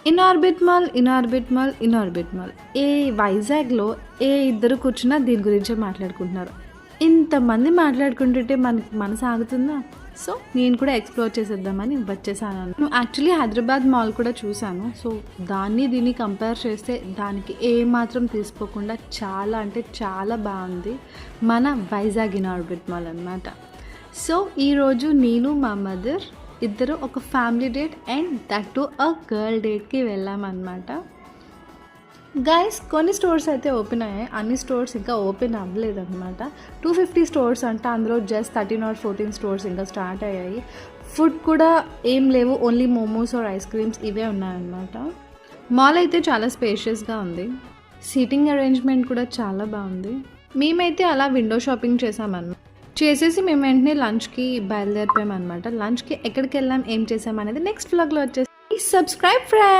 Inorbit mall వైజాగ్లో ఇద్దరు కూర్చున్నా దీని గురించే మాట్లాడుకుంటున్నారు. ఇంతమంది మాట్లాడుకుంటుంటే మనసు ఆగుతుందా? సో నేను కూడా ఎక్స్ప్లోర్ చేసేద్దామని వచ్చేసాను. యాక్చువల్లీ హైదరాబాద్ మాల్ కూడా చూశాను. సో దీన్ని కంపేర్ చేస్తే దానికి ఏమాత్రం తీసుకోకుండా చాలా అంటే చాలా బాగుంది మన వైజాగ్ ఇన్ఆర్బిట్ మాల్ అనమాట. సో ఈరోజు నేను మా మదర్ ఇద్దరు ఒక family date and that to a girl డేట్కి వెళ్ళామన్నమాట. గైస్ కొన్ని స్టోర్స్ అయితే ఓపెన్ అయ్యాయి, అన్ని స్టోర్స్ ఇంకా ఓపెన్ అవ్వలేదు అనమాట. 250 స్టోర్స్ అంటే అందులో జస్ట్ 13 or 14 స్టోర్స్ ఇంకా స్టార్ట్ అయ్యాయి. ఫుడ్ కూడా ఏం లేవు, only momos or ice creams ఇవే ఉన్నాయన్నమాట. మాల్ అయితే చాలా స్పేషియస్గా ఉంది, సీటింగ్ అరేంజ్మెంట్ కూడా చాలా బాగుంది. మేమైతే అలా విండో షాపింగ్ చేసేసి మేము వెంటనే లంచ్కి బయలుదేరిపోయామన్నమాట. లంచ్కి ఎక్కడికి వెళ్ళాం, ఏం చేసాం అనేది నెక్స్ట్ వ్లాగ్లో వచ్చేసి సబ్స్క్రైబ్ ఫ్రెండ్స్.